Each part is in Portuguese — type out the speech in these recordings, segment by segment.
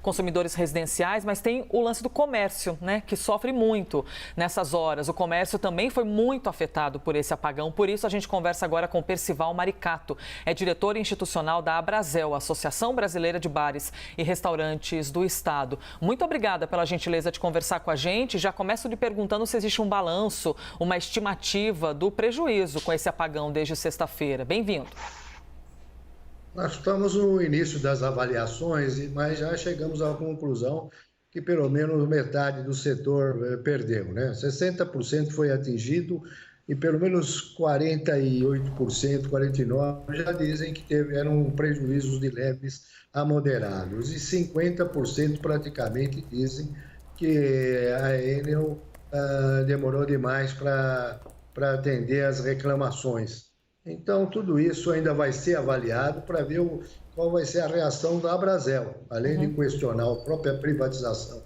consumidores residenciais, mas tem o lance do comércio, né, que sofre muito nessas horas. O comércio também foi muito afetado por esse apagão, por isso a gente conversa agora com Percival Maricato, é diretor institucional da Abrazel, Associação Brasileira de Bares e Restaurantes do Estado. Muito obrigada pela gentileza de conversar com a gente. Já começo lhe perguntando se existe um balanço, uma estimativa do prejuízo com esse apagão desde sexta-feira. Bem-vindo. Nós estamos no início das avaliações, mas já chegamos à conclusão que pelo menos metade do setor perdeu, né? 60% foi atingido e pelo menos 48%, 49% já dizem que eram prejuízos de leves a moderados e 50% praticamente dizem que a Enel demorou demais para atender as reclamações. Então, tudo isso ainda vai ser avaliado para ver qual vai ser a reação da Abrazel. Além de questionar a própria privatização,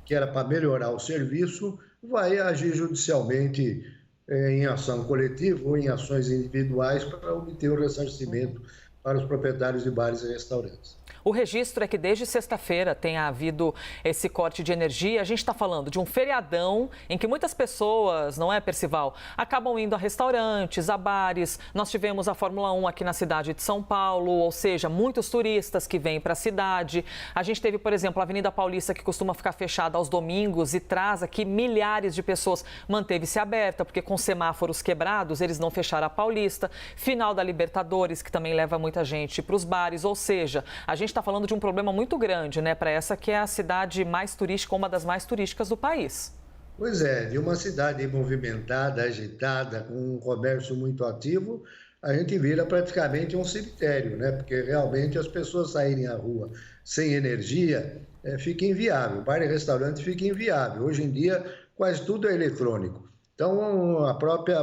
que era para melhorar o serviço, vai agir judicialmente em ação coletiva ou em ações individuais para obter o ressarcimento para os proprietários de bares e restaurantes. O registro é que desde sexta-feira tenha havido esse corte de energia. A gente está falando de um feriadão em que muitas pessoas, não é, Percival, acabam indo a restaurantes, a bares. Nós tivemos a Fórmula 1 aqui na cidade de São Paulo, ou seja, muitos turistas que vêm para a cidade. A gente teve, por exemplo, a Avenida Paulista, que costuma ficar fechada aos domingos e traz aqui milhares de pessoas. Manteve-se aberta, porque com semáforos quebrados, eles não fecharam a Paulista. Final da Libertadores, que também leva muita gente para os bares, ou seja, a gente está falando de um problema muito grande, né, para essa que é a cidade mais turística, uma das mais turísticas do país. Pois é, de uma cidade movimentada, agitada, com um comércio muito ativo, a gente vira praticamente um cemitério, né? Porque realmente as pessoas saírem à rua sem energia fica inviável, bar e restaurante fica inviável. Hoje em dia quase tudo é eletrônico. Então,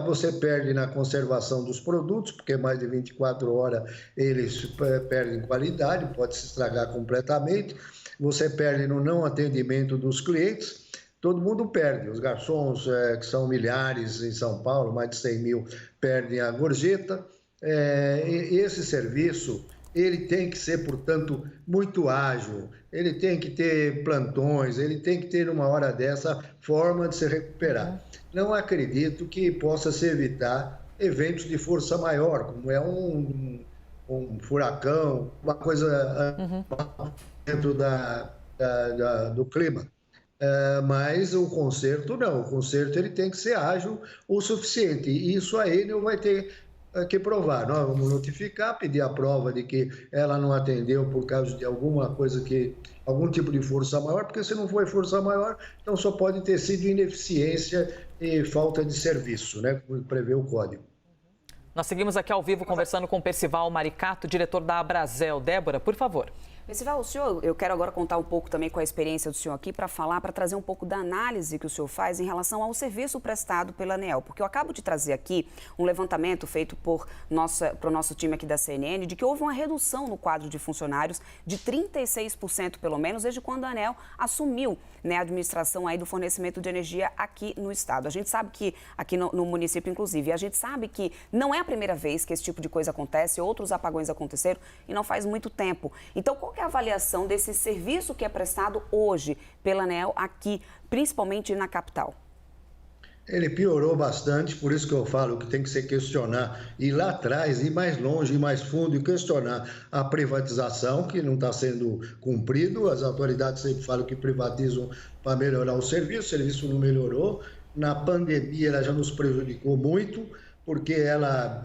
você perde na conservação dos produtos, porque mais de 24 horas eles perdem qualidade, pode se estragar completamente. Você perde no não atendimento dos clientes, todo mundo perde. Os garçons, que são milhares em São Paulo, mais de 100 mil, perdem a gorjeta. Esse serviço, ele tem que ser, portanto, muito ágil, ele tem que ter plantões, ele tem que ter, numa hora dessa, forma de se recuperar. Não acredito que possa se evitar eventos de força maior, como é um furacão, uma coisa dentro do clima. Mas o conserto não, o conserto ele tem que ser ágil o suficiente, e isso a Enel vai ter que provar. Nós vamos notificar, pedir a prova de que ela não atendeu por causa de alguma coisa algum tipo de força maior, porque se não foi força maior, então só pode ter sido ineficiência e falta de serviço, né, como prevê o código. Nós seguimos aqui ao vivo conversando com Percival Maricato, diretor da Abrazel. Débora, por favor. Percival, eu quero agora contar um pouco também com a experiência do senhor aqui para trazer um pouco da análise que o senhor faz em relação ao serviço prestado pela ANEEL, porque eu acabo de trazer aqui um levantamento feito para o nosso time aqui da CNN de que houve uma redução no quadro de funcionários de 36% pelo menos desde quando a ANEEL assumiu, né, a administração aí do fornecimento de energia aqui no estado. A gente sabe que aqui no município, inclusive, a gente sabe que não é a primeira vez que esse tipo de coisa acontece, outros apagões aconteceram e não faz muito tempo. Então, qual que é a avaliação desse serviço que é prestado hoje pela ANEEL aqui, principalmente na capital? Ele piorou bastante, por isso que eu falo que tem que se questionar, ir lá atrás, ir mais longe, ir mais fundo e questionar a privatização, que não está sendo cumprido. As autoridades sempre falam que privatizam para melhorar o serviço não melhorou. Na pandemia ela já nos prejudicou muito, porque ela,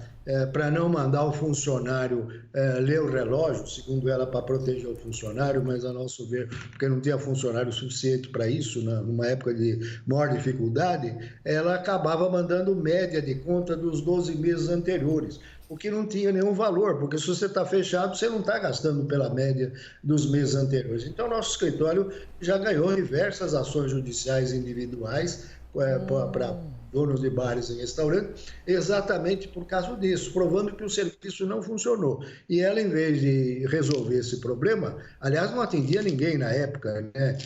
para não mandar o funcionário ler o relógio, segundo ela, para proteger o funcionário, mas a nosso ver, porque não tinha funcionário suficiente para isso, numa época de maior dificuldade, ela acabava mandando média de conta dos 12 meses anteriores, o que não tinha nenhum valor, porque se você está fechado, você não está gastando pela média dos meses anteriores. Então, nosso escritório já ganhou diversas ações judiciais individuais para donos de bares e restaurantes, exatamente por causa disso, provando que o serviço não funcionou. E ela, em vez de resolver esse problema, aliás, não atendia ninguém na época, né?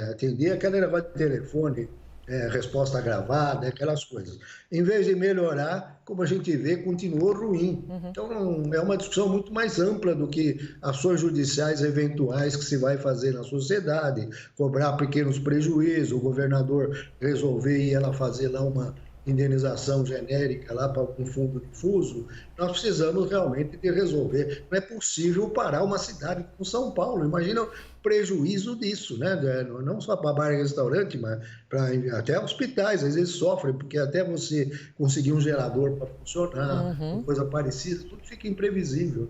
Atendia aquele negócio de telefone resposta gravada, aquelas coisas. Em vez de melhorar, como a gente vê, continuou ruim. Então, é uma discussão muito mais ampla do que ações judiciais eventuais que se vai fazer na sociedade, cobrar pequenos prejuízos, o governador resolver e ela fazer lá uma indenização genérica lá para um fundo difuso. Nós precisamos realmente de resolver. Não é possível parar uma cidade como São Paulo. Imagina o prejuízo disso, né? Não só para bar e restaurante, mas para até hospitais, às vezes sofrem, porque até você conseguir um gerador para funcionar, coisa parecida, tudo fica imprevisível.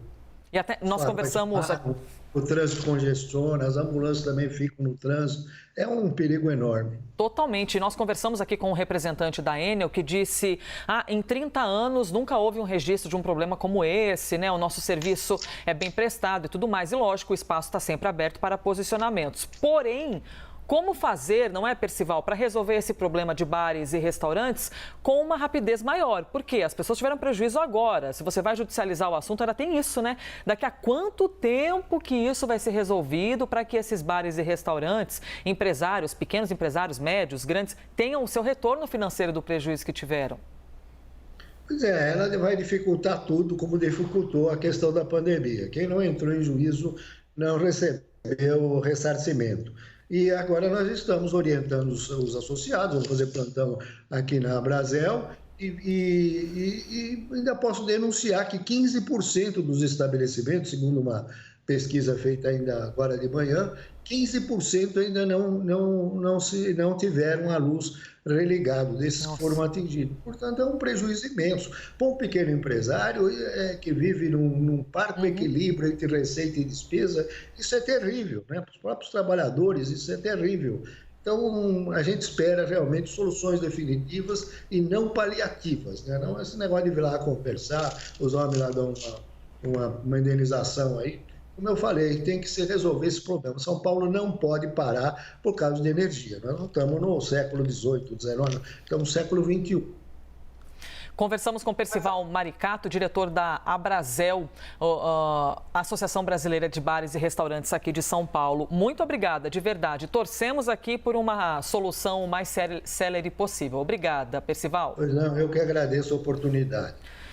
E até nós conversamos... O trânsito congestiona, as ambulâncias também ficam no trânsito. É um perigo enorme. Totalmente. Nós conversamos aqui com um representante da Enel que disse: em 30 anos nunca houve um registro de um problema como esse, né? O nosso serviço é bem prestado e tudo mais. E lógico, o espaço está sempre aberto para posicionamentos. Porém, como fazer, não é, Percival, para resolver esse problema de bares e restaurantes com uma rapidez maior? Porque as pessoas tiveram prejuízo agora. Se você vai judicializar o assunto, ainda tem isso, né? Daqui a quanto tempo que isso vai ser resolvido para que esses bares e restaurantes, empresários, pequenos empresários, médios, grandes, tenham o seu retorno financeiro do prejuízo que tiveram? Pois é, ela vai dificultar tudo, como dificultou a questão da pandemia. Quem não entrou em juízo não recebeu o ressarcimento. E agora nós estamos orientando os associados, vamos fazer plantão aqui na Abrazel, e ainda posso denunciar que 15% dos estabelecimentos, segundo uma pesquisa feita ainda agora de manhã, 15% ainda não tiveram a luz religado, desses que foram atingidos. Portanto, é um prejuízo imenso. Para um pequeno empresário que vive num parco equilíbrio entre receita e despesa, isso é terrível, né? Para os próprios trabalhadores, isso é terrível. Então, a gente espera realmente soluções definitivas e não paliativas, né? Não esse negócio de vir lá conversar, os homens lá dão uma indenização aí. Como eu falei, tem que se resolver esse problema. São Paulo não pode parar por causa de energia. Nós não estamos no século XVIII, XIX, estamos no século XXI. Conversamos com Percival Maricato, diretor da Abrazel, Associação Brasileira de Bares e Restaurantes aqui de São Paulo. Muito obrigada, de verdade. Torcemos aqui por uma solução o mais célere possível. Obrigada, Percival. Pois não, eu que agradeço a oportunidade.